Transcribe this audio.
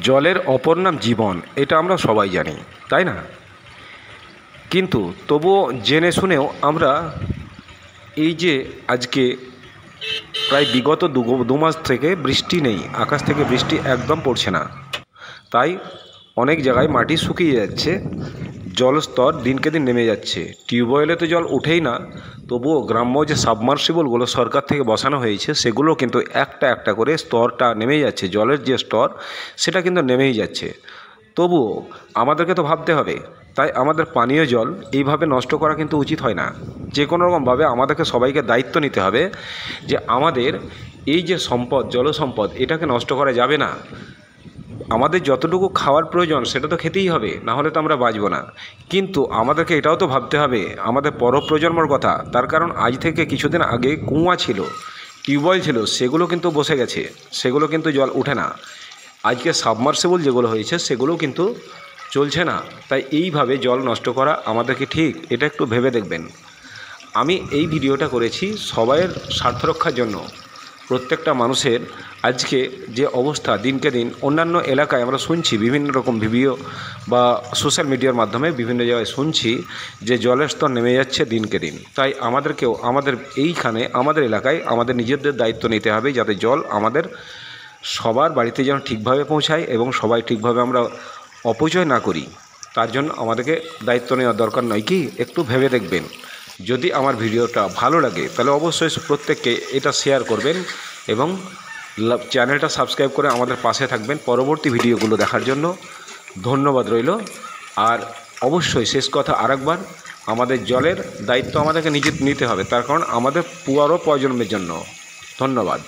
জলের অপর নাম জীবন, এটা আমরা সবাই জানি, তাই না? কিন্তু তবুও জেনে শুনেও আমরা এই যে আজকে প্রায় বিগত দু মাস থেকে বৃষ্টি নেই, আকাশ থেকে বৃষ্টি একদম পড়ছে না, তাই অনেক জায়গায় মাটি শুকিয়ে যাচ্ছে, জলস্তর দিনকে দিন নেমে যাচ্ছে। টিউবওয়েলে তো জল ওঠেই না, তবুও গ্রাম্য যে সাবমার্সিবলগুলো সরকার থেকে বসানো হয়েছে সেগুলো কিন্তু একটা একটা করে স্তরটা নেমেই যাচ্ছে, জলের যে স্তর সেটা কিন্তু নেমেই যাচ্ছে। তবুও আমাদেরকে তো ভাবতে হবে, তাই আমাদের পানীয় জল এইভাবে নষ্ট করা কিন্তু উচিত হয় না। যে কোনো রকমভাবে আমাদেরকে সবাইকে দায়িত্ব নিতে হবে যে আমাদের এই যে সম্পদ, জলসম্পদ, এটাকে নষ্ট করা যাবে না। আমাদের যতটুকু খাওয়ার প্রয়োজন সেটা তো খেতেই হবে, না হলে তো আমরা বাঁচব না। কিন্তু আমাদেরকে এটাও তো ভাবতে হবে আমাদের পরপ্রজন্মর কথা। তার কারণ আজ থেকে কিছুদিন আগে কুয়া ছিল, টিউবওয়েল ছিল, সেগুলো কিন্তু বসে গেছে, সেগুলো কিন্তু জল ওঠে না। আজকে সাবমার্সিবল যেগুলো হয়েছে সেগুলো কিন্তু চলছে না। তাই এইভাবে জল নষ্ট করা আমাদেরকে ঠিক এটা একটু ভেবে দেখবেন। আমি এই ভিডিওটা করেছি সবাইয়ের স্বার্থ রক্ষার জন্য। প্রত্যেকটা মানুষের আজকে যে অবস্থা দিনকে দিন অন্যান্য এলাকায় আমরা শুনছি, বিভিন্ন রকম ভিডিও বা সোশ্যাল মিডিয়ার মাধ্যমে বিভিন্ন জায়গায় শুনছি যে জলের স্তর নেমে যাচ্ছে দিনকে দিন। তাই আমাদেরকেও আমাদের এইখানে আমাদের এলাকায় আমাদের নিজেদের দায়িত্ব নিতে হবে যাতে জল আমাদের সবার বাড়িতে যেন ঠিকভাবে পৌঁছায় এবং সবাই ঠিকভাবে আমরা অপচয় না করি। তার জন্য আমাদেরকে দায়িত্ব নেওয়ার দরকার নয় কি? একটু ভেবে দেখবেন। যদি আমার ভিডিওটা ভালো লাগে তাহলে অবশ্যই প্রত্যেককে এটা শেয়ার করবেন এবং চ্যানেলটা সাবস্ক্রাইব করে আমাদের পাশে থাকবেন পরবর্তী ভিডিওগুলো দেখার জন্য। ধন্যবাদ রইল। আর অবশ্যই শেষ কথা আরেকবার, আমাদের জলের দায়িত্ব আমাদেরকে নিজে নিতে হবে, তার কারণ আমাদের পুরো প্রজন্মের জন্য। ধন্যবাদ।